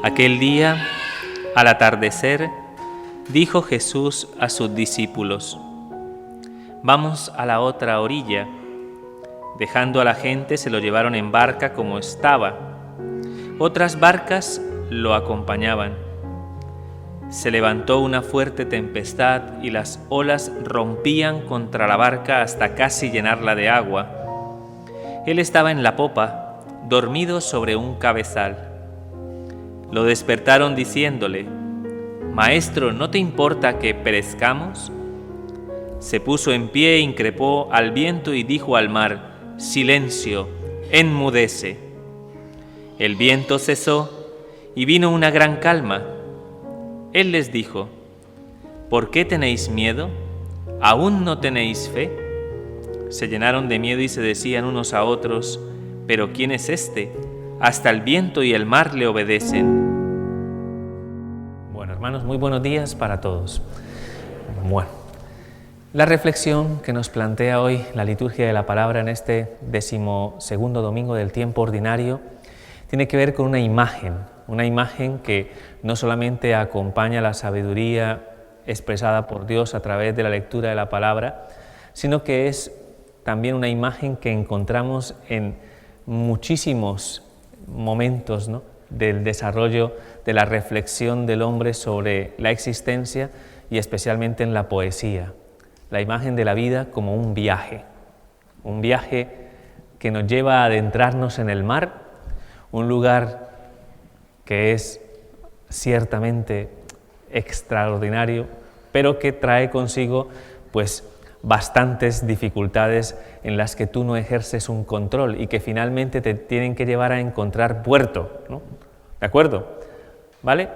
Aquel día, al atardecer, dijo Jesús a sus discípulos: «Vamos a la otra orilla». Dejando a la gente, se lo llevaron en barca como estaba. Otras barcas lo acompañaban. Se levantó una fuerte tempestad y las olas rompían contra la barca hasta casi llenarla de agua. Él estaba en la popa, dormido sobre un cabezal. Lo despertaron diciéndole: «Maestro, ¿no te importa que perezcamos?». Se puso en pie, increpó al viento y dijo al mar: «Silencio, enmudece». El viento cesó y vino una gran calma. Él les dijo: «¿Por qué tenéis miedo? ¿Aún no tenéis fe?». Se llenaron de miedo y se decían unos a otros: «¿Pero quién es este? Hasta el viento y el mar le obedecen». Bueno, hermanos, muy buenos días para todos. Bueno, la reflexión que nos plantea hoy la liturgia de la palabra en este 12º domingo del tiempo ordinario tiene que ver con una imagen que no solamente acompaña la sabiduría expresada por Dios a través de la lectura de la palabra, sino que es también una imagen que encontramos en muchísimos momentos, ¿no?, del desarrollo de la reflexión del hombre sobre la existencia y especialmente en la poesía. La imagen de la vida como un viaje que nos lleva a adentrarnos en el mar, un lugar que es ciertamente extraordinario, pero que trae consigo pues bastantes dificultades en las que tú no ejerces un control y que finalmente te tienen que llevar a encontrar puerto, ¿no? ¿De acuerdo? ¿Vale?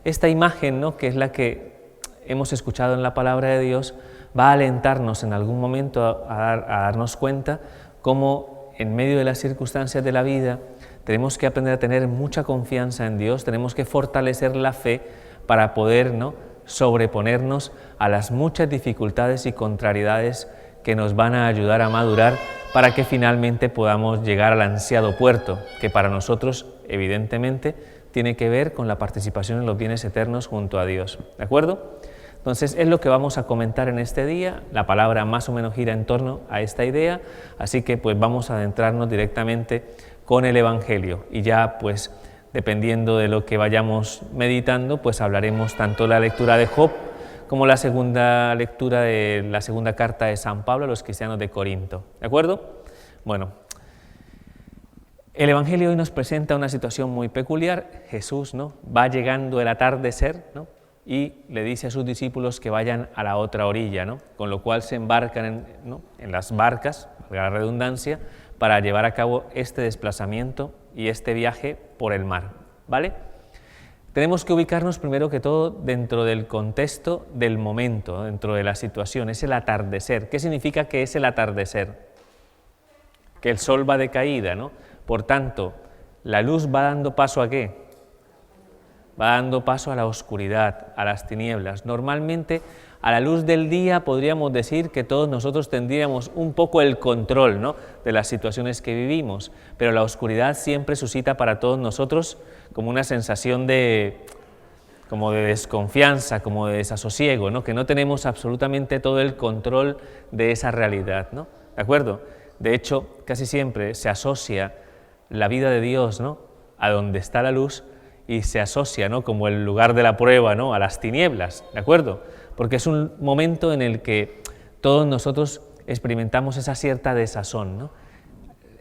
Esta imagen, ¿no?, que es la que hemos escuchado en la palabra de Dios, va a alentarnos en algún momento a darnos cuenta cómo en medio de las circunstancias de la vida tenemos que aprender a tener mucha confianza en Dios, tenemos que fortalecer la fe para poder, ¿no?, sobreponernos a las muchas dificultades y contrariedades que nos van a ayudar a madurar para que finalmente podamos llegar al ansiado puerto, que para nosotros, evidentemente, tiene que ver con la participación en los bienes eternos junto a Dios. ¿De acuerdo? Entonces, es lo que vamos a comentar en este día. La palabra más o menos gira en torno a esta idea, así que pues vamos a adentrarnos directamente con el Evangelio y ya pues dependiendo de lo que vayamos meditando, pues hablaremos tanto de la lectura de Job como la segunda lectura de la segunda carta de San Pablo a los cristianos de Corinto. ¿De acuerdo? Bueno, el Evangelio hoy nos presenta una situación muy peculiar. Jesús, ¿no?, va llegando el atardecer, ¿no?, y le dice a sus discípulos que vayan a la otra orilla, ¿no?, con lo cual se embarcan en las barcas, valga la redundancia, para llevar a cabo este desplazamiento y este viaje por el mar, ¿vale? Tenemos que ubicarnos primero que todo dentro del contexto del momento, ¿no?, dentro de la situación. Es el atardecer. ¿Qué significa que es el atardecer? Que el sol va de caída, ¿no? Por tanto, la luz va dando paso ¿a qué? Va dando paso a la oscuridad, a las tinieblas. Normalmente, a la luz del día podríamos decir que todos nosotros tendríamos un poco el control, ¿no?, de las situaciones que vivimos, pero la oscuridad siempre suscita para todos nosotros como una sensación como de desconfianza, como de desasosiego, ¿no?, que no tenemos absolutamente todo el control de esa realidad, ¿no? ¿De acuerdo? De hecho, casi siempre se asocia la vida de Dios, ¿no?, a donde está la luz, y se asocia, ¿no?, como el lugar de la prueba, ¿no?, a las tinieblas, ¿de acuerdo? Porque es un momento en el que todos nosotros experimentamos esa cierta desazón, ¿no?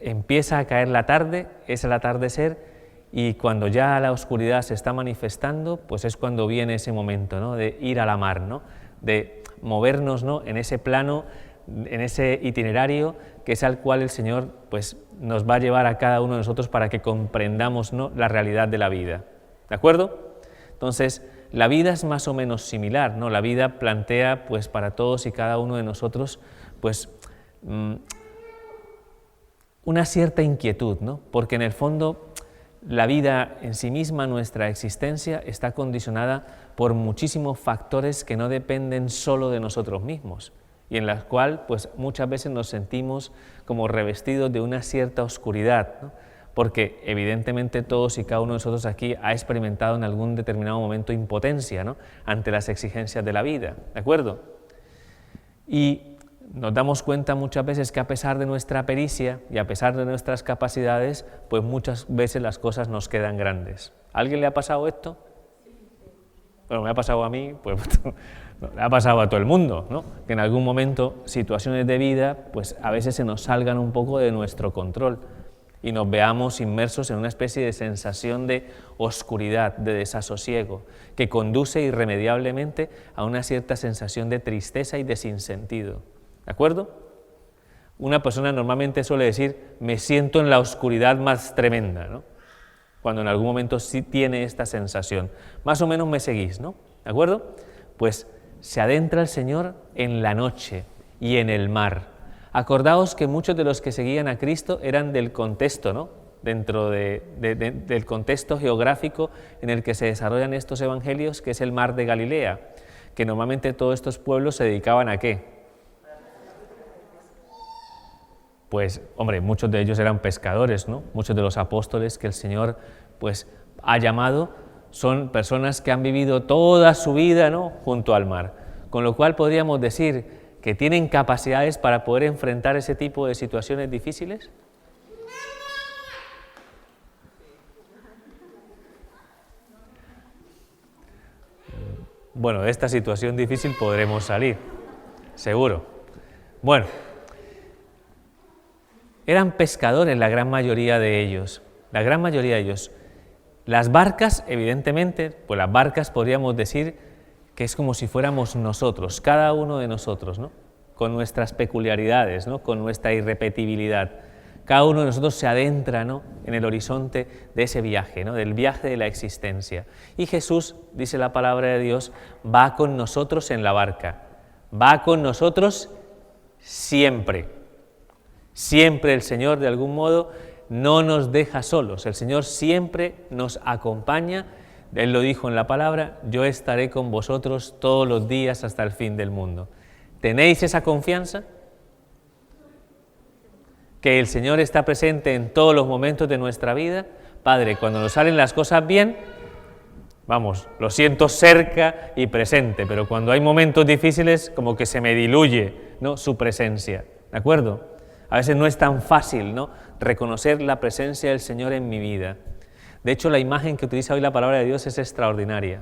Empieza a caer la tarde, es el atardecer, y cuando ya la oscuridad se está manifestando, pues es cuando viene ese momento, ¿no?, de ir a la mar, ¿no?, de movernos, ¿no?, en ese plano, en ese itinerario que es al cual el Señor pues nos va a llevar a cada uno de nosotros para que comprendamos, ¿no?, la realidad de la vida. ¿De acuerdo? Entonces, la vida es más o menos similar, ¿no? La vida plantea pues para todos y cada uno de nosotros pues una cierta inquietud, ¿no? Porque en el fondo la vida en sí misma, nuestra existencia, está condicionada por muchísimos factores que no dependen solo de nosotros mismos y en las cuales pues muchas veces nos sentimos como revestidos de una cierta oscuridad, ¿no? porque evidentemente todos y cada uno de nosotros aquí ha experimentado en algún determinado momento impotencia, ¿no?, ante las exigencias de la vida, ¿de acuerdo? Y nos damos cuenta muchas veces que a pesar de nuestra pericia y a pesar de nuestras capacidades, pues muchas veces las cosas nos quedan grandes. ¿A alguien le ha pasado esto? Bueno, me ha pasado a mí, pues le ha pasado a todo el mundo, ¿no? Que en algún momento situaciones de vida, pues a veces se nos salgan un poco de nuestro control y nos veamos inmersos en una especie de sensación de oscuridad, de desasosiego, que conduce irremediablemente a una cierta sensación de tristeza y de sinsentido. ¿De acuerdo? Una persona normalmente suele decir, me siento en la oscuridad más tremenda, ¿no?, cuando en algún momento sí tiene esta sensación. Más o menos me seguís, ¿no? ¿De acuerdo? Pues se adentra el Señor en la noche y en el mar. Acordaos que muchos de los que seguían a Cristo eran del contexto, ¿no?, dentro del contexto geográfico en el que se desarrollan estos evangelios, que es el mar de Galilea, que normalmente todos estos pueblos se dedicaban ¿a qué? Pues, hombre, muchos de ellos eran pescadores, ¿no? Muchos de los apóstoles que el Señor, pues, ha llamado son personas que han vivido toda su vida, ¿no?, junto al mar, con lo cual podríamos decir que tienen capacidades para poder enfrentar ese tipo de situaciones difíciles. Bueno, de esta situación difícil podremos salir, seguro. Bueno, eran pescadores la gran mayoría de ellos, Las barcas, evidentemente, pues las barcas podríamos decir que es como si fuéramos nosotros, cada uno de nosotros, ¿no?, con nuestras peculiaridades, ¿no?, con nuestra irrepetibilidad. Cada uno de nosotros se adentra, ¿no?, en el horizonte de ese viaje, ¿no?, del viaje de la existencia. Y Jesús, dice la palabra de Dios, va con nosotros en la barca, va con nosotros siempre. Siempre el Señor, de algún modo, no nos deja solos. El Señor siempre nos acompaña. Él lo dijo en la palabra, yo estaré con vosotros todos los días hasta el fin del mundo. ¿Tenéis esa confianza? Que el Señor está presente en todos los momentos de nuestra vida. Padre, cuando nos salen las cosas bien, vamos, lo siento cerca y presente, pero cuando hay momentos difíciles, como que se me diluye, ¿no?, su presencia. ¿De acuerdo? A veces no es tan fácil, ¿no?, reconocer la presencia del Señor en mi vida. De hecho, la imagen que utiliza hoy la palabra de Dios es extraordinaria.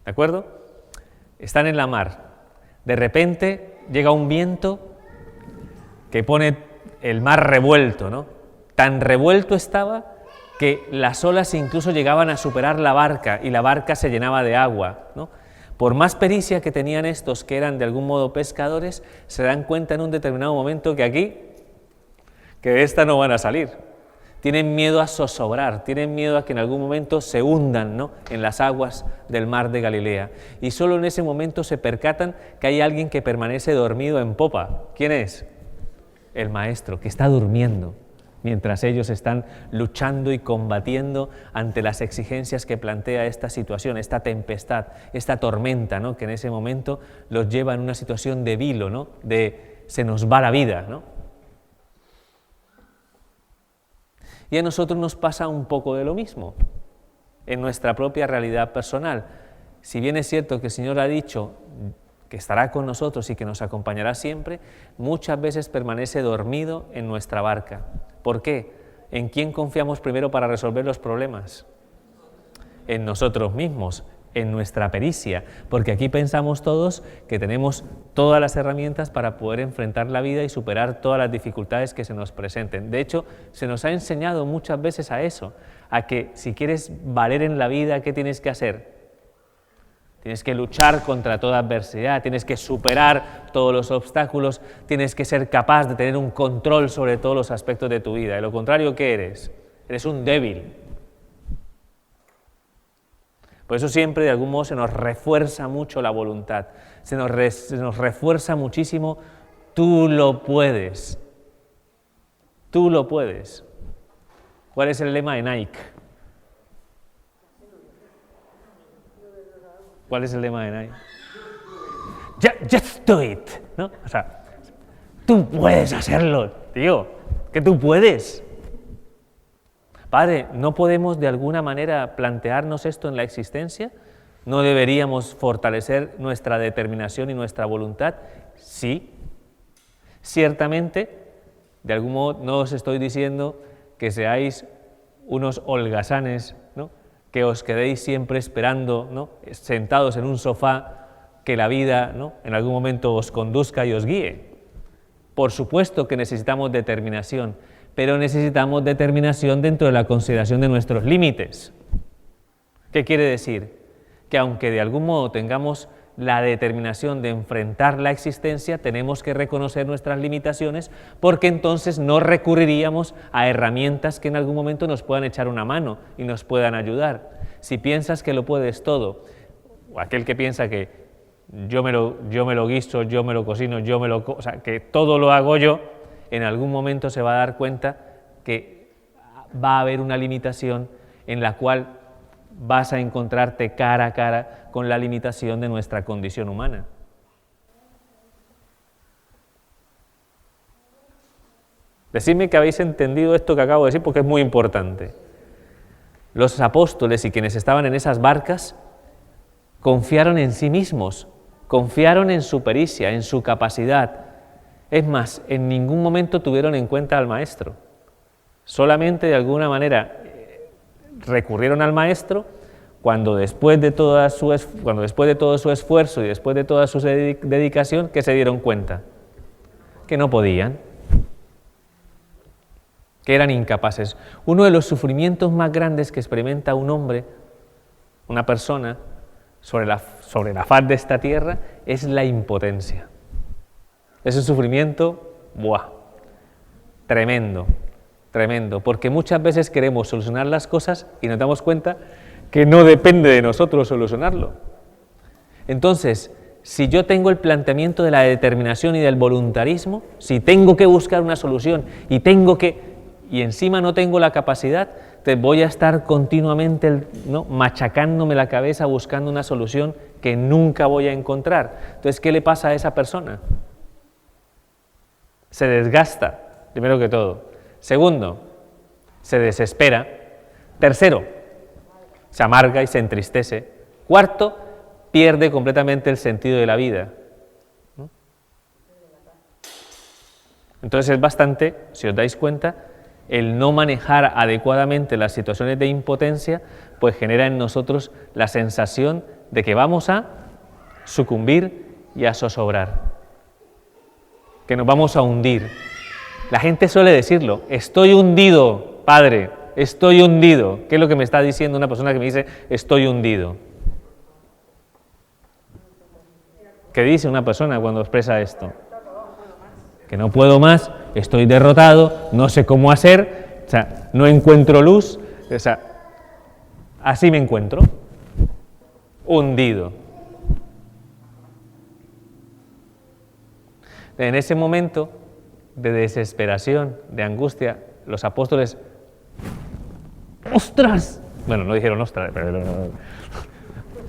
¿De acuerdo? Están en la mar. De repente llega un viento que pone el mar revuelto, ¿no? Tan revuelto estaba que las olas incluso llegaban a superar la barca y la barca se llenaba de agua, ¿no? Por más pericia que tenían estos que eran de algún modo pescadores, se dan cuenta en un determinado momento que aquí, que de esta no van a salir. Tienen miedo a zozobrar, tienen miedo a que en algún momento se hundan, ¿no?, en las aguas del mar de Galilea. Y solo en ese momento se percatan que hay alguien que permanece dormido en popa. ¿Quién es? El Maestro, que está durmiendo, mientras ellos están luchando y combatiendo ante las exigencias que plantea esta situación, esta tempestad, esta tormenta, ¿no?, que en ese momento los lleva en una situación de vilo, ¿no?, de se nos va la vida, ¿no? Y a nosotros nos pasa un poco de lo mismo, en nuestra propia realidad personal. Si bien es cierto que el Señor ha dicho que estará con nosotros y que nos acompañará siempre, muchas veces permanece dormido en nuestra barca. ¿Por qué? ¿En quién confiamos primero para resolver los problemas? En nosotros mismos, en nuestra pericia, porque aquí pensamos todos que tenemos todas las herramientas para poder enfrentar la vida y superar todas las dificultades que se nos presenten. De hecho, se nos ha enseñado muchas veces a eso, a que si quieres valer en la vida, ¿qué tienes que hacer? Tienes que luchar contra toda adversidad, tienes que superar todos los obstáculos, tienes que ser capaz de tener un control sobre todos los aspectos de tu vida. De lo contrario, ¿qué eres? Eres un débil. Por eso siempre de algún modo se nos refuerza mucho la voluntad, se nos refuerza muchísimo, tú lo puedes. Tú lo puedes. ¿Cuál es el lema de Nike? ¿Cuál es el lema de Nike? Just do it, ¿no? O sea, tú puedes hacerlo, tío, que tú puedes. Padre, ¿no podemos de alguna manera plantearnos esto en la existencia? ¿No deberíamos fortalecer nuestra determinación y nuestra voluntad? Sí, ciertamente, de algún modo no os estoy diciendo que seáis unos holgazanes, ¿no?, que os quedéis siempre esperando, ¿no?, sentados en un sofá, que la vida, ¿no?, en algún momento os conduzca y os guíe. Por supuesto que necesitamos determinación, pero necesitamos determinación dentro de la consideración de nuestros límites. ¿Qué quiere decir? Que aunque de algún modo tengamos la determinación de enfrentar la existencia, tenemos que reconocer nuestras limitaciones, porque entonces no recurriríamos a herramientas que en algún momento nos puedan echar una mano y nos puedan ayudar. Si piensas que lo puedes todo, o aquel que piensa que yo me lo guiso, yo me lo cocino, o sea, que todo lo hago yo, en algún momento se va a dar cuenta que va a haber una limitación en la cual vas a encontrarte cara a cara con la limitación de nuestra condición humana. Decidme que habéis entendido esto que acabo de decir, porque es muy importante. Los apóstoles y quienes estaban en esas barcas confiaron en sí mismos, confiaron en su pericia, en su capacidad. Es más, en ningún momento tuvieron en cuenta al Maestro. Solamente de alguna manera recurrieron al Maestro cuando después de todo su esfuerzo y después de toda su dedicación, que se dieron cuenta que no podían, que eran incapaces. Uno de los sufrimientos más grandes que experimenta un hombre, una persona, sobre la faz de esta tierra, es la impotencia. Es un sufrimiento, tremendo, tremendo, porque muchas veces queremos solucionar las cosas y nos damos cuenta que no depende de nosotros solucionarlo. Entonces, si yo tengo el planteamiento de la determinación y del voluntarismo, si tengo que buscar una solución y encima no tengo la capacidad, te voy a estar continuamente, ¿no?, machacándome la cabeza buscando una solución que nunca voy a encontrar. Entonces, ¿qué le pasa a esa persona? Se desgasta, primero que todo. Segundo, se desespera. Tercero, se amarga y se entristece. Cuarto, pierde completamente el sentido de la vida. ¿No? Entonces es bastante, si os dais cuenta, el no manejar adecuadamente las situaciones de impotencia, pues genera en nosotros la sensación de que vamos a sucumbir y a zozobrar, que nos vamos a hundir. La gente suele decirlo: estoy hundido, padre, estoy hundido. ¿Qué es lo que me está diciendo una persona que me dice estoy hundido? ¿Qué dice una persona cuando expresa esto? Que no puedo más, estoy derrotado, no sé cómo hacer, o sea, no encuentro luz, o sea, así me encuentro, hundido. En ese momento de desesperación, de angustia, los apóstoles, ¡ostras! Bueno, no dijeron ostras, pero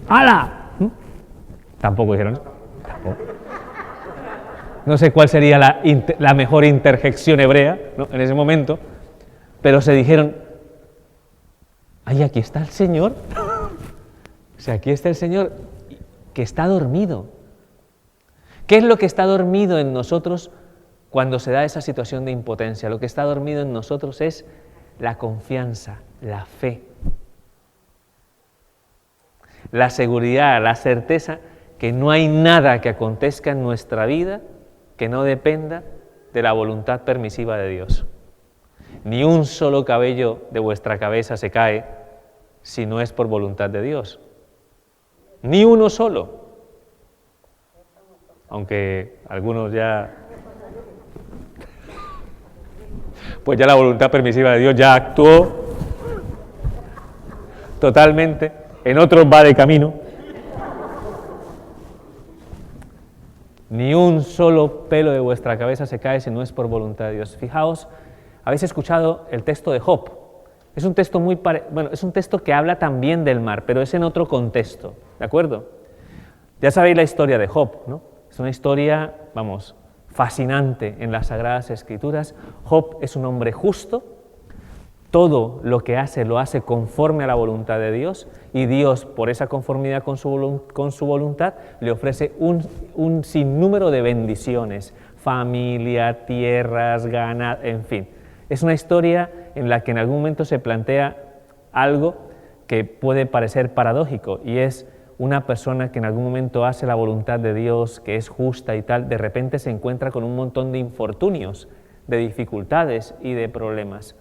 ¡hala! Tampoco dijeron, tampoco. No sé cuál sería la mejor interjección hebrea, ¿no?, en ese momento, pero se dijeron, ¡ay, aquí está el Señor! O sea, aquí está el Señor que está dormido. ¿Qué es lo que está dormido en nosotros cuando se da esa situación de impotencia? Lo que está dormido en nosotros es la confianza, la fe, la seguridad, la certeza que no hay nada que acontezca en nuestra vida que no dependa de la voluntad permisiva de Dios. Ni un solo cabello de vuestra cabeza se cae si no es por voluntad de Dios. Ni uno solo. Aunque algunos pues ya la voluntad permisiva de Dios ya actuó totalmente, en otros va de camino. Ni un solo pelo de vuestra cabeza se cae si no es por voluntad de Dios. Fijaos, habéis escuchado el texto de Job. Es un texto es un texto que habla también del mar, pero es en otro contexto, ¿de acuerdo? Ya sabéis la historia de Job, ¿no? Es una historia, fascinante en las Sagradas Escrituras. Job es un hombre justo, todo lo que hace lo hace conforme a la voluntad de Dios, y Dios, por esa conformidad con su voluntad, le ofrece un sinnúmero de bendiciones, familia, tierras, ganado, en fin. Es una historia en la que en algún momento se plantea algo que puede parecer paradójico, y es una persona que en algún momento hace la voluntad de Dios, que es justa y tal, de repente se encuentra con un montón de infortunios, de dificultades y de problemas.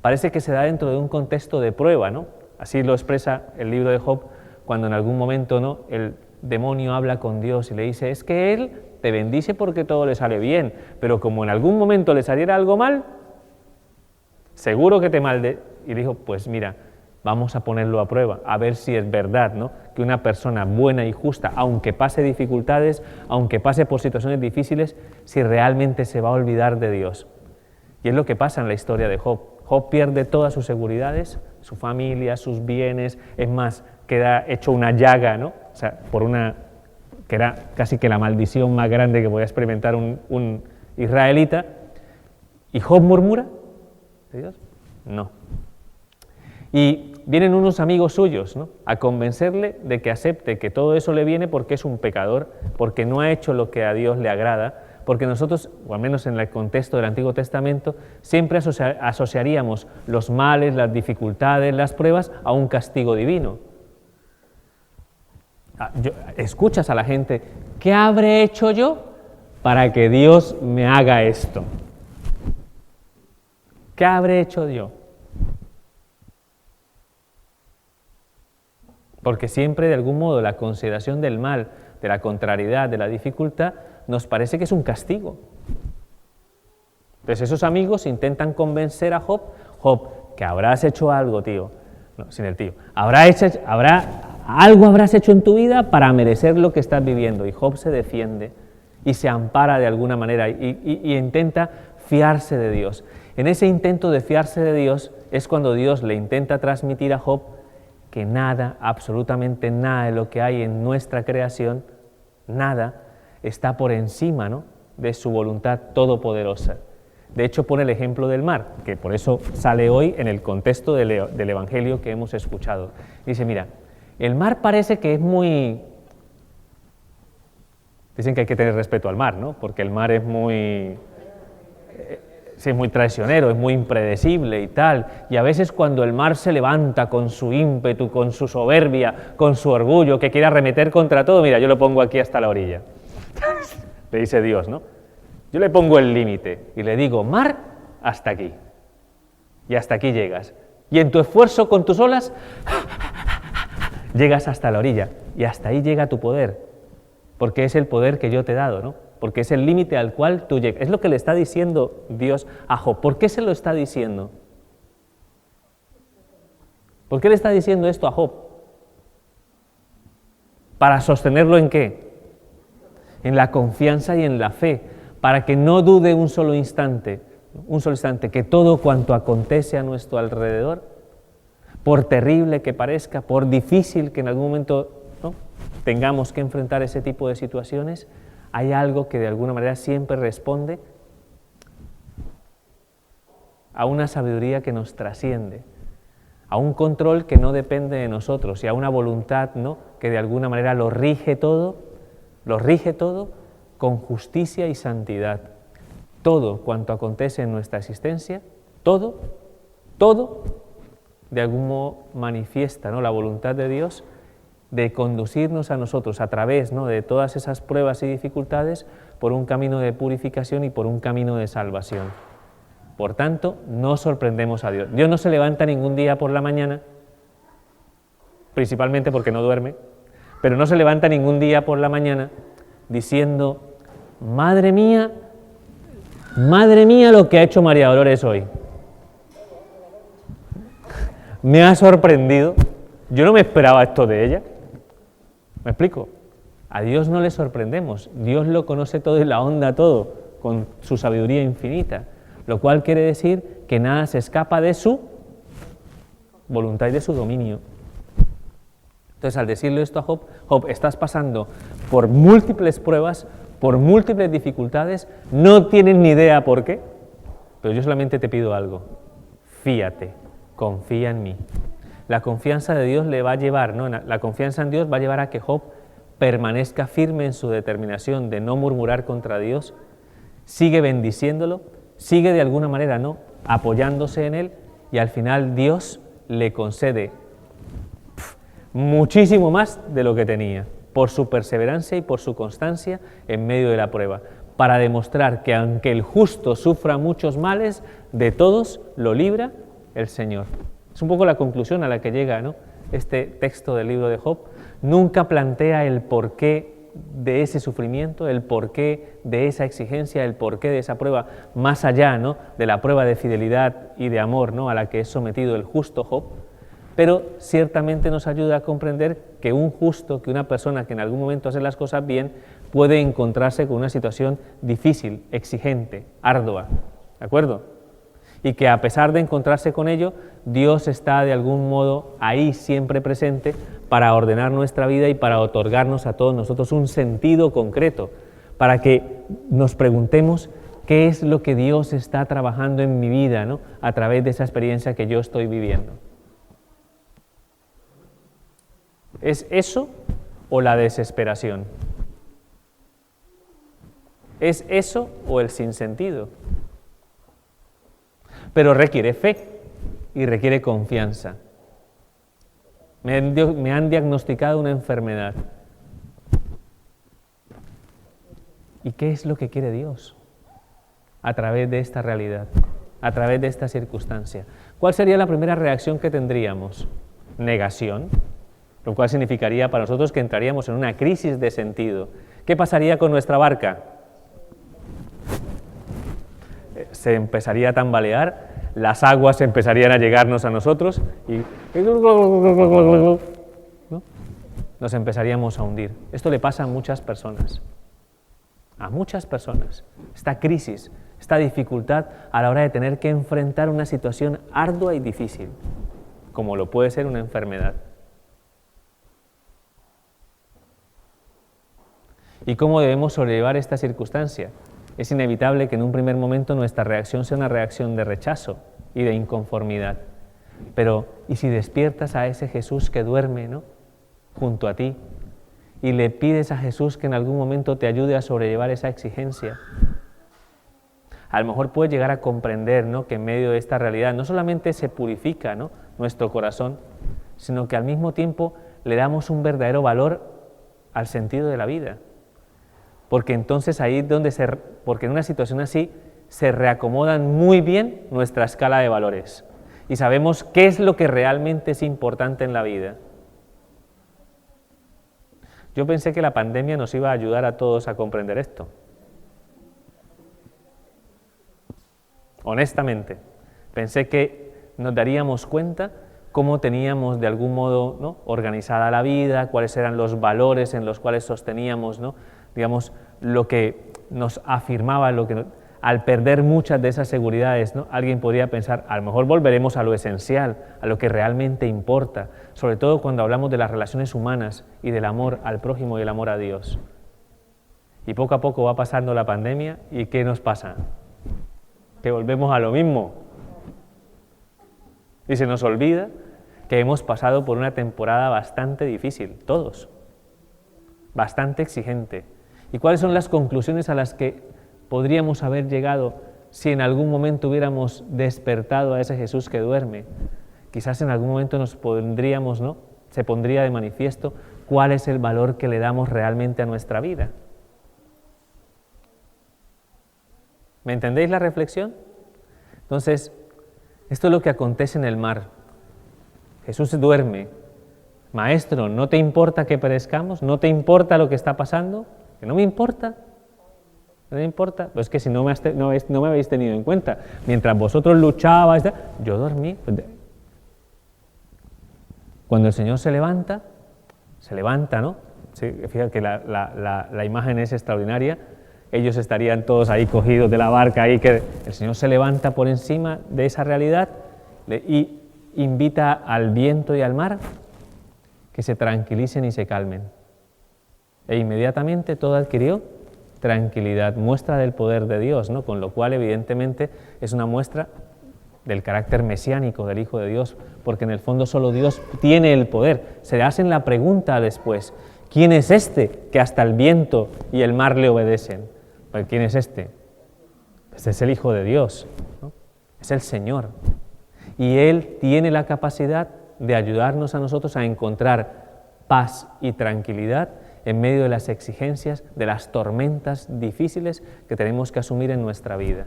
Parece que se da dentro de un contexto de prueba, ¿no? Así lo expresa el libro de Job, cuando en algún momento, ¿no?, el demonio habla con Dios y le dice, es que Él te bendice porque todo le sale bien, pero como en algún momento le saliera algo mal, seguro que te malde. Y dijo, pues mira, vamos a ponerlo a prueba, a ver si es verdad, ¿no?, que una persona buena y justa, aunque pase dificultades, aunque pase por situaciones difíciles, si realmente se va a olvidar de Dios. Y es lo que pasa en la historia de Job. Job pierde todas sus seguridades, su familia, sus bienes, es más, queda hecho una llaga, ¿no? O sea, que era casi que la maldición más grande que podía experimentar un israelita. ¿Y Job murmura de Dios? No. Y vienen unos amigos suyos, ¿no?, a convencerle de que acepte que todo eso le viene porque es un pecador, porque no ha hecho lo que a Dios le agrada, porque nosotros, o al menos en el contexto del Antiguo Testamento, siempre asociaríamos los males, las dificultades, las pruebas a un castigo divino. Escuchas a la gente, ¿qué habré hecho yo para que Dios me haga esto? ¿Qué habré hecho yo? Porque siempre, de algún modo, la consideración del mal, de la contrariedad, de la dificultad, nos parece que es un castigo. Entonces esos amigos intentan convencer a Job, que habrás hecho algo, tío. No, sin el tío. Algo habrás hecho en tu vida para merecer lo que estás viviendo. Y Job se defiende y se ampara de alguna manera y intenta fiarse de Dios. En ese intento de fiarse de Dios es cuando Dios le intenta transmitir a Job que nada, absolutamente nada de lo que hay en nuestra creación, nada, está por encima, ¿no?, de su voluntad todopoderosa. De hecho, pone el ejemplo del mar, que por eso sale hoy en el contexto del Evangelio que hemos escuchado. Dice, mira, el mar parece que es muy... Dicen que hay que tener respeto al mar, ¿no?, porque el mar es muy... Sí, es muy traicionero, es muy impredecible y tal, y a veces cuando el mar se levanta con su ímpetu, con su soberbia, con su orgullo, que quiere arremeter contra todo, mira, yo lo pongo aquí hasta la orilla. Le dice Dios, ¿no? Yo le pongo el límite y le digo, mar, hasta aquí. Y hasta aquí llegas. Y en tu esfuerzo con tus olas, llegas hasta la orilla. Y hasta ahí llega tu poder, porque es el poder que yo te he dado, ¿no? Porque es el límite al cual tú llegas. Es lo que le está diciendo Dios a Job. ¿Por qué se lo está diciendo? ¿Por qué le está diciendo esto a Job? ¿Para sostenerlo en qué? En la confianza y en la fe, para que no dude un solo instante, que todo cuanto acontece a nuestro alrededor, por terrible que parezca, por difícil que en algún momento, ¿no?, tengamos que enfrentar ese tipo de situaciones, hay algo que de alguna manera siempre responde a una sabiduría que nos trasciende, a un control que no depende de nosotros y a una voluntad, ¿no?, que de alguna manera lo rige todo con justicia y santidad. Todo cuanto acontece en nuestra existencia, todo, de algún modo manifiesta, ¿no?, la voluntad de Dios de conducirnos a nosotros a través, ¿no?, de todas esas pruebas y dificultades por un camino de purificación y por un camino de salvación. Por tanto, no sorprendemos a Dios. Dios no se levanta ningún día por la mañana, principalmente porque no duerme, pero no se levanta ningún día por la mañana diciendo, madre mía lo que ha hecho María Dolores hoy. Me ha sorprendido, yo no me esperaba esto de ella. ¿Me explico? A Dios no le sorprendemos, Dios lo conoce todo y la onda todo, con su sabiduría infinita, lo cual quiere decir que nada se escapa de su voluntad y de su dominio. Entonces, al decirle esto a Job, estás pasando por múltiples pruebas, por múltiples dificultades, no tienes ni idea por qué, pero yo solamente te pido algo, fíate, confía en mí. La confianza de Dios le va a llevar, ¿no? La confianza en Dios va a llevar a que Job permanezca firme en su determinación de no murmurar contra Dios, sigue bendiciéndolo, sigue de alguna manera, ¿no?, apoyándose en él, y al final Dios le concede muchísimo más de lo que tenía, por su perseverancia y por su constancia en medio de la prueba, para demostrar que aunque el justo sufra muchos males, de todos lo libra el Señor. Es un poco la conclusión a la que llega, ¿no?, este texto del libro de Job. Nunca plantea el porqué de ese sufrimiento, el porqué de esa exigencia, el porqué de esa prueba, más allá, ¿no?, de la prueba de fidelidad y de amor, ¿no?, a la que es sometido el justo Job, pero ciertamente nos ayuda a comprender que un justo, que una persona que en algún momento hace las cosas bien, puede encontrarse con una situación difícil, exigente, ardua, ¿de acuerdo? Y que a pesar de encontrarse con ello, Dios está de algún modo ahí siempre presente para ordenar nuestra vida y para otorgarnos a todos nosotros un sentido concreto, para que nos preguntemos qué es lo que Dios está trabajando en mi vida, ¿no?, a través de esa experiencia que yo estoy viviendo. ¿Es eso o la desesperación? ¿Es eso o el sinsentido? Pero requiere fe y requiere confianza. Me han diagnosticado una enfermedad. ¿Y qué es lo que quiere Dios a través de esta realidad, a través de esta circunstancia? ¿Cuál sería la primera reacción que tendríamos? Negación, lo cual significaría para nosotros que entraríamos en una crisis de sentido. ¿Qué pasaría con nuestra barca? Se empezaría a tambalear, las aguas empezarían a llegarnos a nosotros y ¿no?, nos empezaríamos a hundir. Esto le pasa a muchas personas, esta crisis, esta dificultad a la hora de tener que enfrentar una situación ardua y difícil, como lo puede ser una enfermedad. ¿Y cómo debemos sobrellevar esta circunstancia? Es inevitable que en un primer momento nuestra reacción sea una reacción de rechazo y de inconformidad. Pero, ¿y si despiertas a ese Jesús que duerme, ¿no?, junto a ti, y le pides a Jesús que en algún momento te ayude a sobrellevar esa exigencia? A lo mejor puedes llegar a comprender, ¿no?, que en medio de esta realidad no solamente se purifica, ¿no?, nuestro corazón, sino que al mismo tiempo le damos un verdadero valor al sentido de la vida. Porque entonces ahí es donde porque en una situación así se reacomodan muy bien nuestra escala de valores y sabemos qué es lo que realmente es importante en la vida. Yo pensé que la pandemia nos iba a ayudar a todos a comprender esto. Honestamente, pensé que nos daríamos cuenta cómo teníamos de algún modo, ¿no?, organizada la vida, cuáles eran los valores en los cuales sosteníamos, ¿no?, digamos, lo que nos afirmaba, al perder muchas de esas seguridades, ¿no?, alguien podría pensar, a lo mejor volveremos a lo esencial, a lo que realmente importa, sobre todo cuando hablamos de las relaciones humanas y del amor al prójimo y el amor a Dios. Y poco a poco va pasando la pandemia, ¿y qué nos pasa? Que volvemos a lo mismo. Y se nos olvida que hemos pasado por una temporada bastante difícil, todos, bastante exigente. ¿Y cuáles son las conclusiones a las que podríamos haber llegado si en algún momento hubiéramos despertado a ese Jesús que duerme? Quizás en algún momento nos pondríamos, ¿no?, se pondría de manifiesto cuál es el valor que le damos realmente a nuestra vida. ¿Me entendéis la reflexión? Entonces, esto es lo que acontece en el mar. Jesús duerme. Maestro, ¿no te importa que perezcamos? ¿No te importa lo que está pasando? ¿Que no me importa? ¿No me importa? Pues es que si no me habéis tenido en cuenta. Mientras vosotros luchabais, yo dormí. Cuando el Señor se levanta, ¿no? Sí, fíjate que la imagen es extraordinaria. Ellos estarían todos ahí cogidos de la barca, ahí que el Señor se levanta por encima de esa realidad y invita al viento y al mar que se tranquilicen y se calmen. E inmediatamente todo adquirió tranquilidad, muestra del poder de Dios, ¿no?, con lo cual evidentemente es una muestra del carácter mesiánico del Hijo de Dios, porque en el fondo solo Dios tiene el poder. Se hacen la pregunta después, ¿quién es este que hasta el viento y el mar le obedecen? Pues, ¿quién es este? Pues es el Hijo de Dios, ¿no? Es el Señor. Y Él tiene la capacidad de ayudarnos a nosotros a encontrar paz y tranquilidad en medio de las exigencias, de las tormentas difíciles que tenemos que asumir en nuestra vida.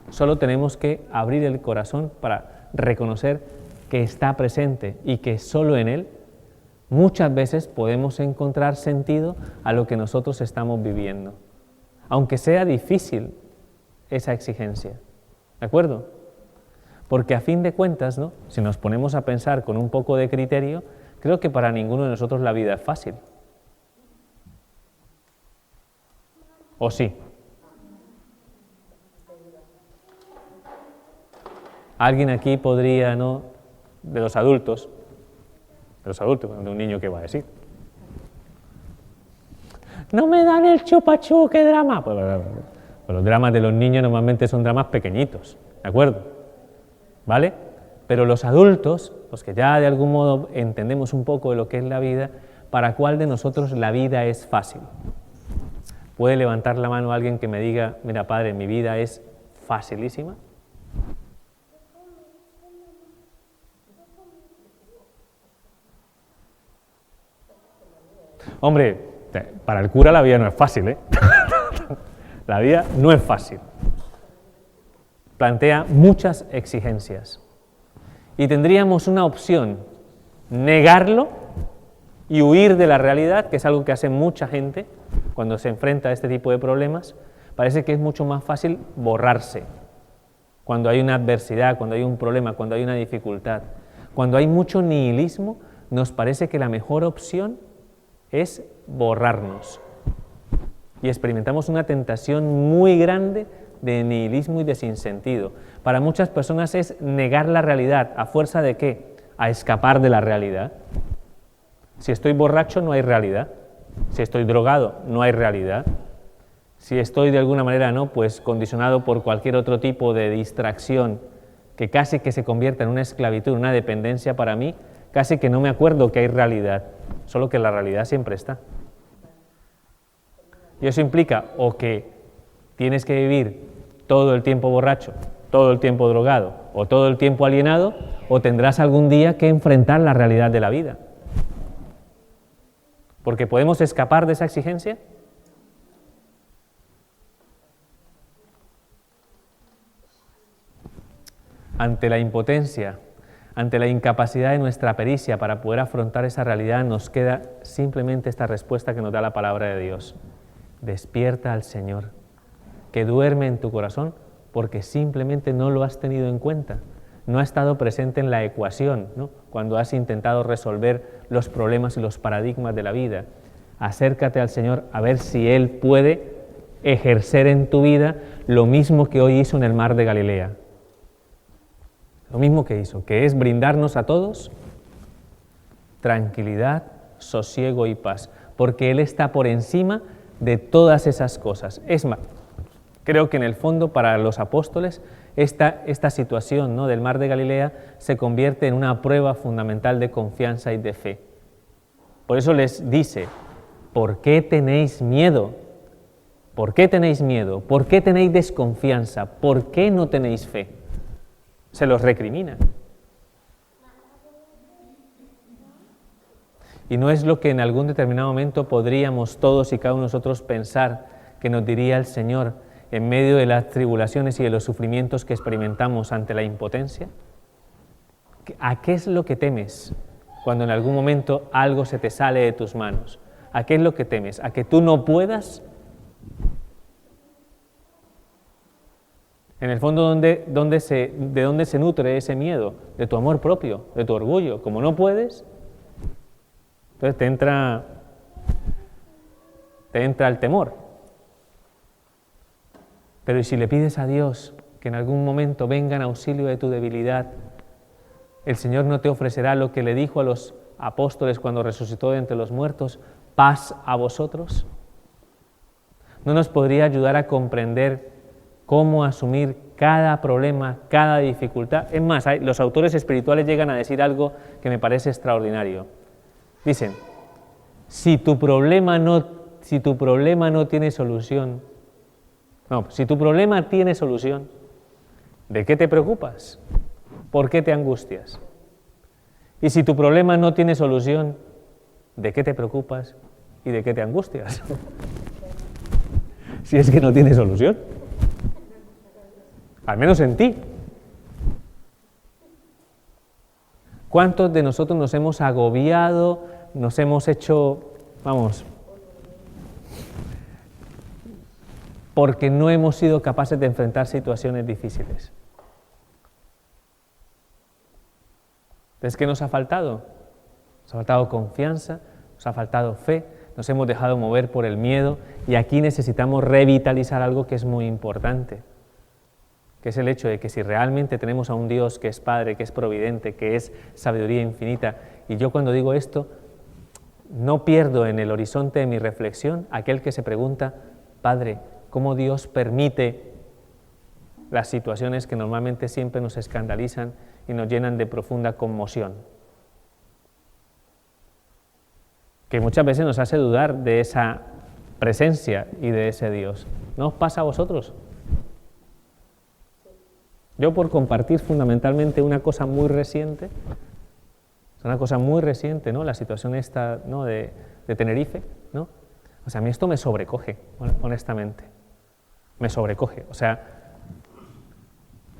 Solo tenemos que abrir el corazón para reconocer que está presente y que solo en Él muchas veces podemos encontrar sentido a lo que nosotros estamos viviendo, aunque sea difícil esa exigencia, ¿de acuerdo? Porque a fin de cuentas, ¿no?, si nos ponemos a pensar con un poco de criterio, creo que para ninguno de nosotros la vida es fácil. ¿O sí? Alguien aquí podría, ¿no?, de los adultos, de un niño, ¿qué va a decir? No me dan el chupachú, qué drama. Pues los dramas de los niños normalmente son dramas pequeñitos, ¿de acuerdo? ¿Vale? Pero los adultos, los que ya de algún modo entendemos un poco de lo que es la vida, ¿para cuál de nosotros la vida es fácil? ¿Puede levantar la mano alguien que me diga, mira padre, mi vida es facilísima? Hombre, para el cura la vida no es fácil, ¿eh? La vida no es fácil. Plantea muchas exigencias. Y tendríamos una opción, negarlo y huir de la realidad, que es algo que hace mucha gente cuando se enfrenta a este tipo de problemas. Parece que es mucho más fácil borrarse cuando hay una adversidad, cuando hay un problema, cuando hay una dificultad. Cuando hay mucho nihilismo, nos parece que la mejor opción es borrarnos. Y experimentamos una tentación muy grande de nihilismo y de sinsentido. Para muchas personas es negar la realidad. ¿A fuerza de qué? A escapar de la realidad. Si estoy borracho, no hay realidad. Si estoy drogado, no hay realidad. Si estoy de alguna manera, ¿no?, pues condicionado por cualquier otro tipo de distracción que casi que se convierta en una esclavitud, una dependencia para mí, casi que no me acuerdo que hay realidad, solo que la realidad siempre está. Y eso implica o que tienes que vivir todo el tiempo borracho, todo el tiempo drogado o todo el tiempo alienado, o tendrás algún día que enfrentar la realidad de la vida. Porque podemos escapar de esa exigencia. Ante la impotencia, ante la incapacidad de nuestra pericia para poder afrontar esa realidad, nos queda simplemente esta respuesta que nos da la palabra de Dios. Despierta al Señor, que duerme en tu corazón porque simplemente no lo has tenido en cuenta. No ha estado presente en la ecuación, ¿no?, cuando has intentado resolver los problemas y los paradigmas de la vida. Acércate al Señor a ver si Él puede ejercer en tu vida lo mismo que hoy hizo en el mar de Galilea. Lo mismo que hizo, que es brindarnos a todos tranquilidad, sosiego y paz, porque Él está por encima de todas esas cosas. Es más, creo que en el fondo para los apóstoles esta situación, ¿no?, del mar de Galilea se convierte en una prueba fundamental de confianza y de fe. Por eso les dice, ¿por qué tenéis miedo? ¿Por qué tenéis miedo? ¿Por qué tenéis desconfianza? ¿Por qué no tenéis fe? Se los recrimina. Y no es lo que en algún determinado momento podríamos todos y cada uno de nosotros pensar que nos diría el Señor en medio de las tribulaciones y de los sufrimientos que experimentamos ante la impotencia. ¿A qué es lo que temes cuando en algún momento algo se te sale de tus manos? ¿A qué es lo que temes? ¿A que tú no puedas? En el fondo, ¿de dónde se nutre ese miedo? De tu amor propio, de tu orgullo. Como no puedes, entonces te entra el temor. Pero ¿y si le pides a Dios que en algún momento venga en auxilio de tu debilidad? El Señor no te ofrecerá lo que le dijo a los apóstoles cuando resucitó de entre los muertos, paz a vosotros. ¿No nos podría ayudar a comprender cómo asumir cada problema, cada dificultad. Es más, los autores espirituales llegan a decir algo que me parece extraordinario. Dicen, si tu problema no tiene solución, si tu problema tiene solución, ¿de qué te preocupas? ¿Por qué te angustias? Y si tu problema no tiene solución, ¿de qué te preocupas y de qué te angustias? Si es que no tiene solución. Al menos en ti. ¿Cuántos de nosotros nos hemos agobiado, nos hemos hecho, porque no hemos sido capaces de enfrentar situaciones difíciles? Entonces, ¿qué nos ha faltado? Nos ha faltado confianza, nos ha faltado fe, nos hemos dejado mover por el miedo, y aquí necesitamos revitalizar algo que es muy importante, que es el hecho de que si realmente tenemos a un Dios que es Padre, que es providente, que es sabiduría infinita, y yo cuando digo esto, no pierdo en el horizonte de mi reflexión aquel que se pregunta, Padre, ¿cómo Dios permite las situaciones que normalmente siempre nos escandalizan y nos llenan de profunda conmoción? Que muchas veces nos hace dudar de esa presencia y de ese Dios. ¿No os pasa a vosotros? Yo, por compartir fundamentalmente una cosa muy reciente, ¿no? La situación esta, ¿no? de Tenerife, ¿no? O sea, a mí esto me sobrecoge, honestamente. Me sobrecoge. O sea,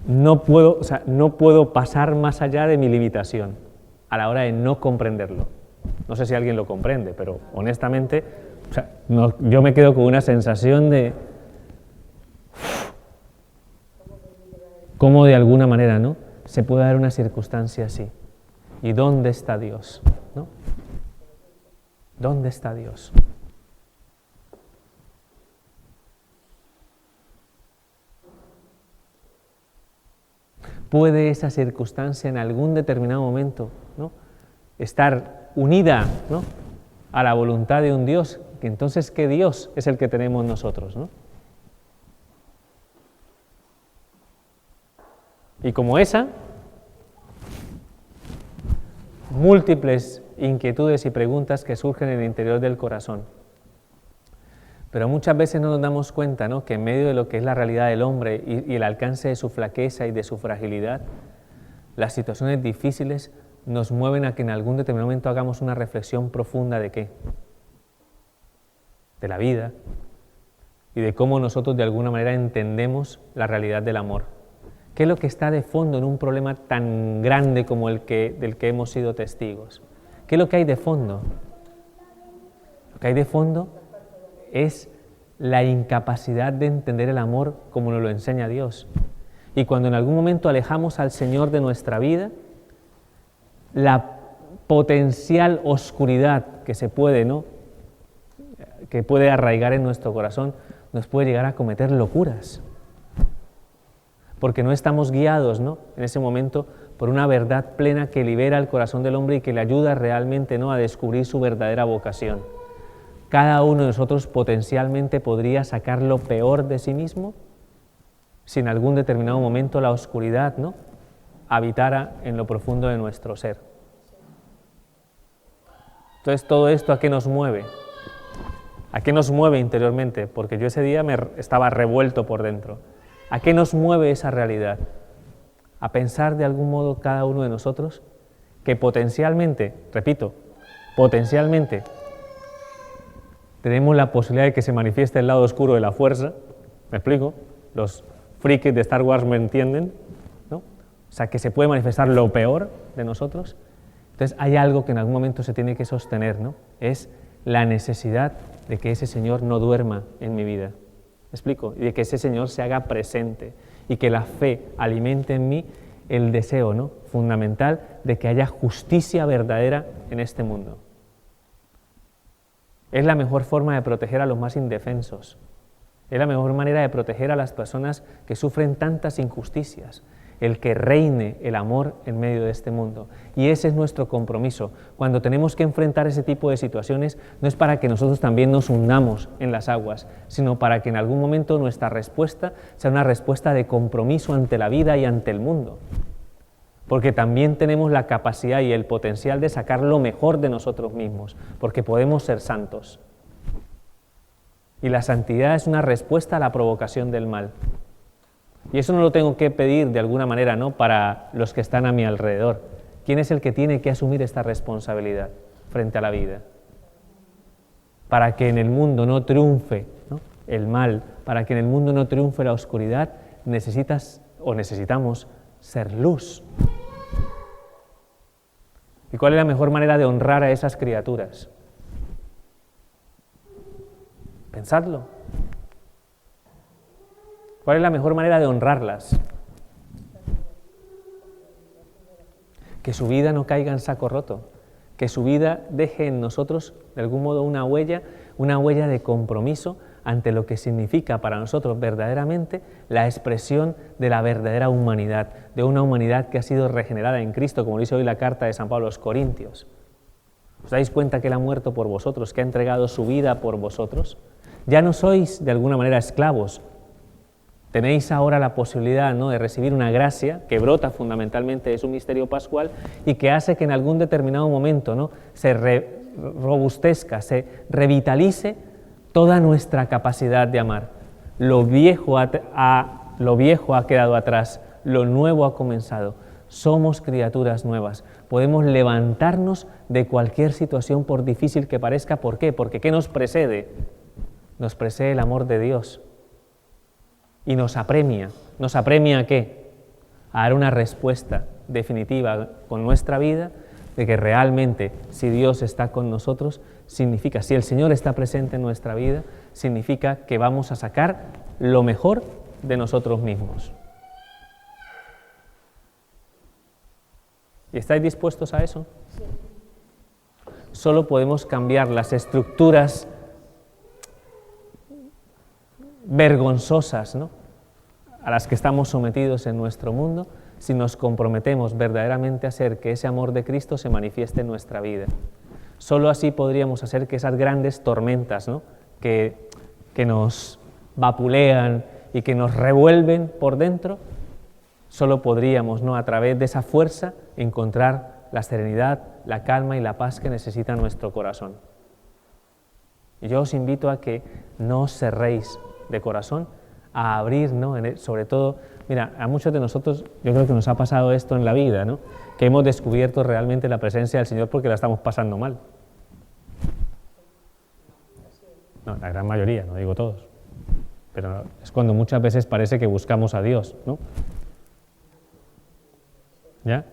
no puedo pasar más allá de mi limitación a la hora de no comprenderlo. No sé si alguien lo comprende, pero honestamente, yo me quedo con una sensación de cómo de alguna manera, ¿no?, se puede dar una circunstancia así. ¿Y dónde está Dios? ¿No? ¿Dónde está Dios? ¿Puede esa circunstancia en algún determinado momento, ¿no?, estar unida, ¿no?, a la voluntad de un Dios? Que entonces, ¿qué Dios es el que tenemos nosotros, ¿no? Y como esa, múltiples inquietudes y preguntas que surgen en el interior del corazón. Pero muchas veces no nos damos cuenta, ¿no?, que en medio de lo que es la realidad del hombre y el alcance de su flaqueza y de su fragilidad, las situaciones difíciles nos mueven a que en algún determinado momento hagamos una reflexión profunda ¿de qué? De la vida y de cómo nosotros de alguna manera entendemos la realidad del amor. ¿Qué es lo que está de fondo en un problema tan grande como del que hemos sido testigos? ¿Qué es lo que hay de fondo? Lo que hay de fondo es la incapacidad de entender el amor como nos lo enseña Dios. Y cuando en algún momento alejamos al Señor de nuestra vida, la potencial oscuridad que se puede, ¿no?, que puede arraigar en nuestro corazón, nos puede llegar a cometer locuras. Porque no estamos guiados, ¿no?, en ese momento por una verdad plena que libera el corazón del hombre y que le ayuda realmente, ¿no?, a descubrir su verdadera vocación. Cada uno de nosotros potencialmente podría sacar lo peor de sí mismo si en algún determinado momento la oscuridad, ¿no?, habitara en lo profundo de nuestro ser. Entonces, ¿todo esto a qué nos mueve? ¿A qué nos mueve interiormente? Porque yo ese día estaba revuelto por dentro. ¿A qué nos mueve esa realidad? A pensar de algún modo cada uno de nosotros que potencialmente, repito, potencialmente tenemos la posibilidad de que se manifieste el lado oscuro de la fuerza. ¿Me explico? Los frikis de Star Wars me entienden, ¿no? O sea, que se puede manifestar lo peor de nosotros. Entonces hay algo que en algún momento se tiene que sostener, ¿no? Es la necesidad de que ese Señor no duerma en mi vida. ¿Me explico? Y de que ese Señor se haga presente y que la fe alimente en mí el deseo, ¿no?, fundamental de que haya justicia verdadera en este mundo. Es la mejor forma de proteger a los más indefensos. Es la mejor manera de proteger a las personas que sufren tantas injusticias. el que reine el amor en medio de este mundo. Y ese es nuestro compromiso. Cuando tenemos que enfrentar ese tipo de situaciones, no es para que nosotros también nos hundamos en las aguas, sino para que en algún momento nuestra respuesta sea una respuesta de compromiso ante la vida y ante el mundo. Porque también tenemos la capacidad y el potencial de sacar lo mejor de nosotros mismos, porque podemos ser santos. Y la santidad es una respuesta a la provocación del mal. Y eso no lo tengo que pedir de alguna manera, ¿no?, para los que están a mi alrededor. ¿Quién es el que tiene que asumir esta responsabilidad frente a la vida? Para que en el mundo no triunfe, ¿no?, el mal, para que en el mundo no triunfe la oscuridad, necesitamos ser luz. ¿Y cuál es la mejor manera de honrar a esas criaturas? Pensadlo. ¿Cuál es la mejor manera de honrarlas? Que su vida no caiga en saco roto, que su vida deje en nosotros, de algún modo, una huella de compromiso ante lo que significa para nosotros verdaderamente la expresión de la verdadera humanidad, de una humanidad que ha sido regenerada en Cristo, como dice hoy la carta de San Pablo a los Corintios. ¿Os dais cuenta que Él ha muerto por vosotros, que ha entregado su vida por vosotros? Ya no sois de alguna manera esclavos. Tenéis ahora la posibilidad, ¿no?, de recibir una gracia que brota fundamentalmente de su misterio pascual y que hace que en algún determinado momento, ¿no?, se robustezca, se revitalice toda nuestra capacidad de amar. Lo viejo ha quedado atrás, lo nuevo ha comenzado. Somos criaturas nuevas. Podemos levantarnos de cualquier situación por difícil que parezca. ¿Por qué? Porque ¿qué nos precede? Nos precede el amor de Dios. Y nos apremia. ¿Nos apremia a qué? A dar una respuesta definitiva con nuestra vida de que realmente si Dios está con nosotros, significa, si el Señor está presente en nuestra vida, significa que vamos a sacar lo mejor de nosotros mismos. ¿Y estáis dispuestos a eso? Sí. Solo podemos cambiar las estructuras vergonzosas, ¿no?, a las que estamos sometidos en nuestro mundo, si nos comprometemos verdaderamente a hacer que ese amor de Cristo se manifieste en nuestra vida. Solo así podríamos hacer que esas grandes tormentas, ¿no?, que nos vapulean y que nos revuelven por dentro, solo podríamos, ¿no?, a través de esa fuerza encontrar la serenidad, la calma y la paz que necesita nuestro corazón. Y yo os invito a que no os cerréis de corazón, a abrir, ¿no?, sobre todo, mira, a muchos de nosotros yo creo que nos ha pasado esto en la vida, ¿no?, que hemos descubierto realmente la presencia del Señor porque la estamos pasando mal. No, la gran mayoría, no digo todos, pero es cuando muchas veces parece que buscamos a Dios, ¿no? ¿Ya?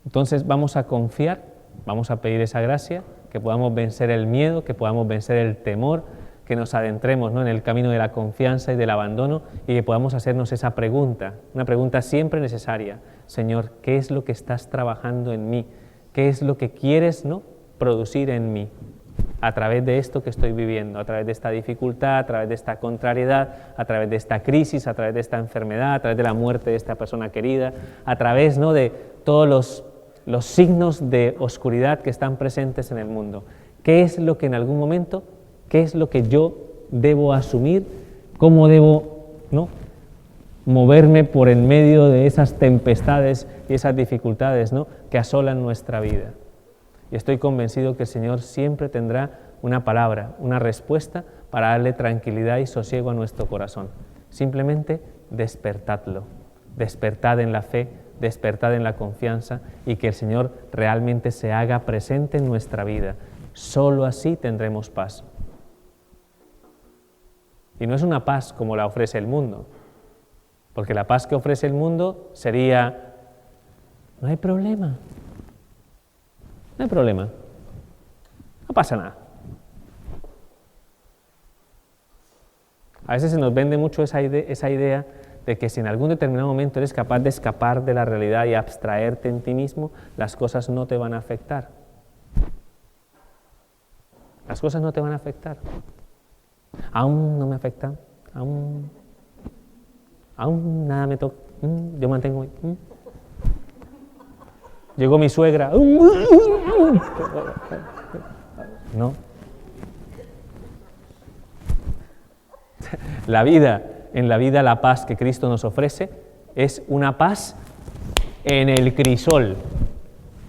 Entonces vamos a confiar, vamos a pedir esa gracia, que podamos vencer el miedo, que podamos vencer el temor, que nos adentremos, ¿no?, en el camino de la confianza y del abandono y que podamos hacernos esa pregunta, una pregunta siempre necesaria. Señor, ¿qué es lo que estás trabajando en mí? ¿Qué es lo que quieres, ¿no?, producir en mí a través de esto que estoy viviendo, a través de esta dificultad, a través de esta contrariedad, a través de esta crisis, a través de esta enfermedad, a través de la muerte de esta persona querida, a través, ¿no?, de todos los signos de oscuridad que están presentes en el mundo? ¿Qué es lo que en algún momento, qué es lo que yo debo asumir? ¿Cómo debo, ¿no?, moverme por en medio de esas tempestades y esas dificultades, ¿no?, que asolan nuestra vida? Y estoy convencido que el Señor siempre tendrá una palabra, una respuesta para darle tranquilidad y sosiego a nuestro corazón. Simplemente despertadlo, despertad en la fe, despertad en la confianza y que el Señor realmente se haga presente en nuestra vida. Solo así tendremos paz. Y no es una paz como la ofrece el mundo, porque la paz que ofrece el mundo sería: no hay problema, no hay problema, no pasa nada. A veces se nos vende mucho esa idea de que si en algún determinado momento eres capaz de escapar de la realidad y abstraerte en ti mismo, las cosas no te van a afectar. Las cosas no te van a afectar. Aún no me afectan, aún nada me toca, yo mantengo... Llegó mi suegra... No. En la vida la paz que Cristo nos ofrece es una paz en el crisol,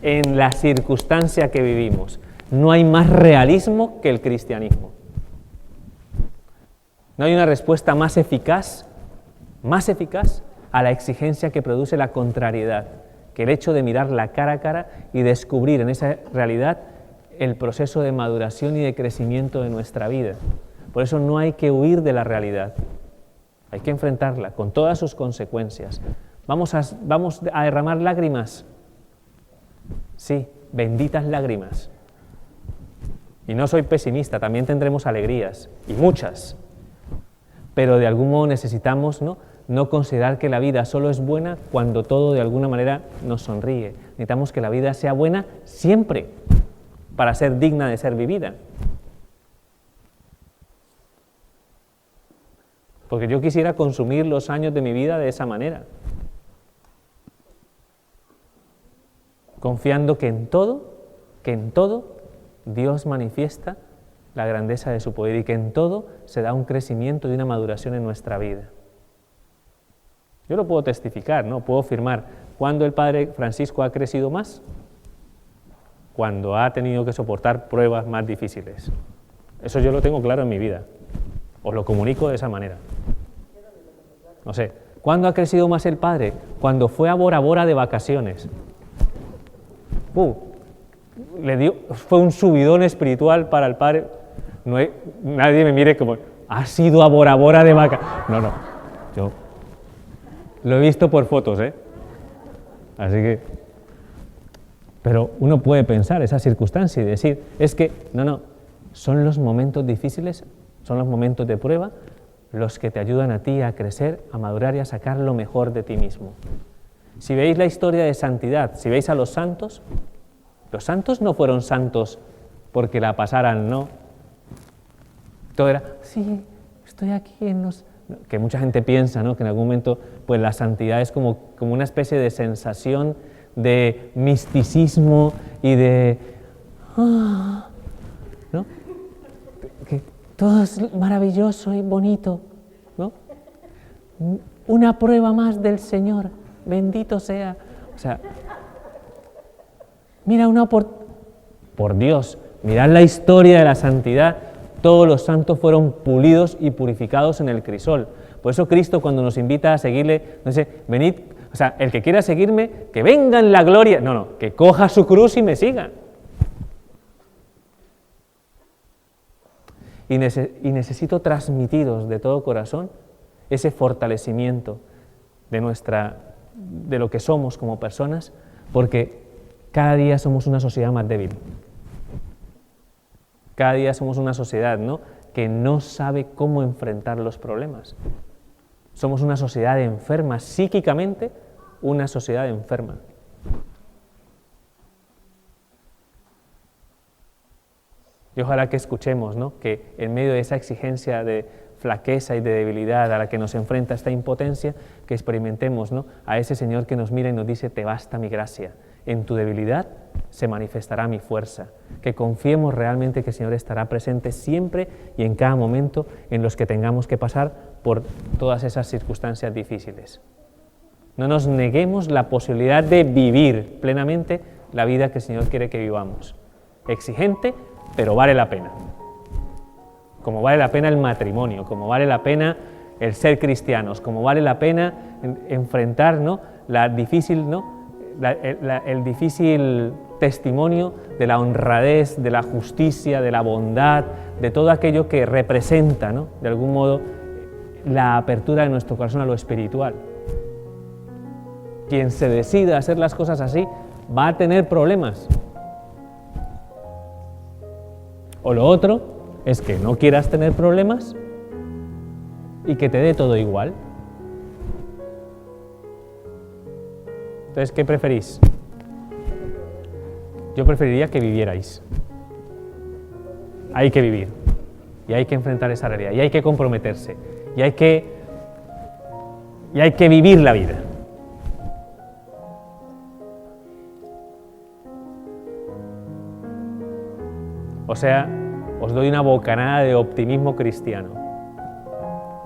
en la circunstancia que vivimos. No hay más realismo que el cristianismo. No hay una respuesta más eficaz a la exigencia que produce la contrariedad, que el hecho de mirarla cara a cara y descubrir en esa realidad el proceso de maduración y de crecimiento de nuestra vida. Por eso no hay que huir de la realidad, hay que enfrentarla con todas sus consecuencias. ¿Vamos a derramar lágrimas? Sí, benditas lágrimas. Y no soy pesimista, también tendremos alegrías, y muchas. Pero de algún modo necesitamos no considerar que la vida solo es buena cuando todo de alguna manera nos sonríe. Necesitamos que la vida sea buena siempre para ser digna de ser vivida. Porque yo quisiera consumir los años de mi vida de esa manera. Confiando que en todo Dios manifiesta la grandeza de su poder y que en todo se da un crecimiento y una maduración en nuestra vida. Yo lo puedo testificar, ¿no? Puedo afirmar. ¿Cuándo el Padre Francisco ha crecido más? Cuando ha tenido que soportar pruebas más difíciles. Eso yo lo tengo claro en mi vida. Os lo comunico de esa manera. No sé. ¿Cuándo ha crecido más el Padre? Cuando fue a Bora Bora de vacaciones. Fue un subidón espiritual para el Padre. Nadie me mire como, ¿has ido a Bora Bora de vacaciones? No. Yo lo he visto por fotos, Así que... Pero uno puede pensar esa circunstancia y decir, es que, son los momentos difíciles, son los momentos de prueba, los que te ayudan a ti a crecer, a madurar y a sacar lo mejor de ti mismo. Si veis la historia de santidad, si veis a los santos no fueron santos porque la pasaran, no. Todo era, sí, estoy aquí en los... Que mucha gente piensa, ¿no? Que en algún momento pues la santidad es como una especie de sensación de misticismo y de... ¿no? Que todo es maravilloso y bonito, ¿no? Una prueba más del Señor, bendito sea. O sea, mira por Dios, mirad la historia de la santidad. Todos los santos fueron pulidos y purificados en el crisol. Por eso Cristo, cuando nos invita a seguirle, nos dice, venid, o sea, el que quiera seguirme, que venga en la gloria. No, que coja su cruz y me siga. Y necesito transmitiros de todo corazón ese fortalecimiento de lo que somos como personas, porque cada día somos una sociedad más débil. Cada día somos una sociedad, que no sabe cómo enfrentar los problemas. Somos una sociedad enferma, psíquicamente, una sociedad enferma. Y ojalá que escuchemos, que en medio de esa exigencia de flaqueza y de debilidad a la que nos enfrenta esta impotencia, que experimentemos, a ese Señor que nos mira y nos dice, te basta mi gracia, en tu debilidad se manifestará mi fuerza. Que confiemos realmente que el Señor estará presente siempre y en cada momento en los que tengamos que pasar por todas esas circunstancias difíciles. No nos neguemos la posibilidad de vivir plenamente la vida que el Señor quiere que vivamos. Exigente, pero vale la pena. Como vale la pena el matrimonio, como vale la pena el ser cristianos, como vale la pena enfrentar el difícil testimonio de la honradez, de la justicia, de la bondad, de todo aquello que representa, de algún modo, la apertura de nuestro corazón a lo espiritual. Quien se decida a hacer las cosas así va a tener problemas. O lo otro es que no quieras tener problemas y que te dé todo igual. Entonces, ¿qué preferís? Yo preferiría que vivierais. Hay que vivir y hay que enfrentar esa realidad y hay que comprometerse y hay que vivir la vida. O sea, os doy una bocanada de optimismo cristiano.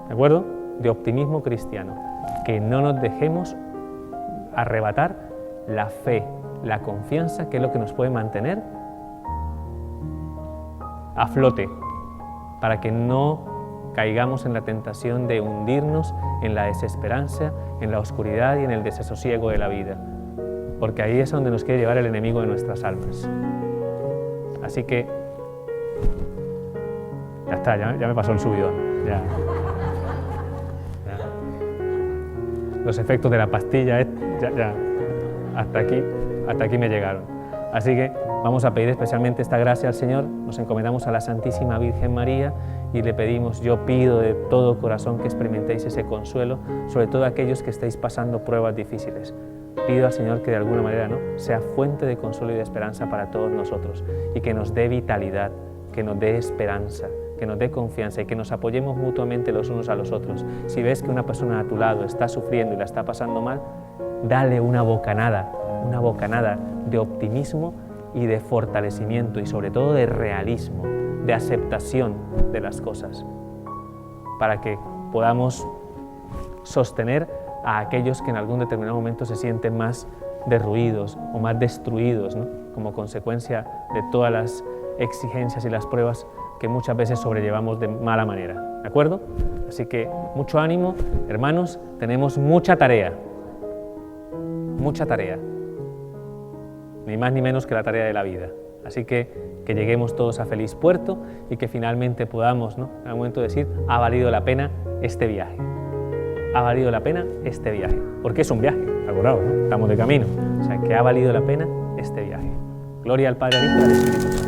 ¿De acuerdo? De optimismo cristiano. Que no nos dejemos arrebatar la fe, la confianza, que es lo que nos puede mantener a flote, para que no caigamos en la tentación de hundirnos en la desesperanza, en la oscuridad y en el desasosiego de la vida, porque ahí es donde nos quiere llevar el enemigo de nuestras almas. Así que ya está, ya me pasó el subidón. Ya. Los efectos de la pastilla ya hasta aquí me llegaron. Así que vamos a pedir especialmente esta gracia al Señor, nos encomendamos a la Santísima Virgen María y le pedimos, yo pido de todo corazón que experimentéis ese consuelo, sobre todo aquellos que estéis pasando pruebas difíciles. Pido al Señor que de alguna manera sea fuente de consuelo y de esperanza para todos nosotros y que nos dé vitalidad, que nos dé esperanza, que nos dé confianza y que nos apoyemos mutuamente los unos a los otros. Si ves que una persona a tu lado está sufriendo y la está pasando mal, dale una bocanada de optimismo y de fortalecimiento y sobre todo de realismo, de aceptación de las cosas, para que podamos sostener a aquellos que en algún determinado momento se sienten más derruidos o más destruidos, ¿no? Como consecuencia de todas las exigencias y las pruebas que muchas veces sobrellevamos de mala manera, ¿de acuerdo? Así que mucho ánimo, hermanos, tenemos mucha tarea, ni más ni menos que la tarea de la vida. Así que lleguemos todos a feliz puerto y que finalmente podamos, ¿no?, en algún momento decir, ha valido la pena este viaje. Ha valido la pena este viaje. Porque es un viaje, acordaos, ¿no? Estamos de camino. O sea, que ha valido la pena este viaje. Gloria al Padre, al Hijo y al Espíritu Santo.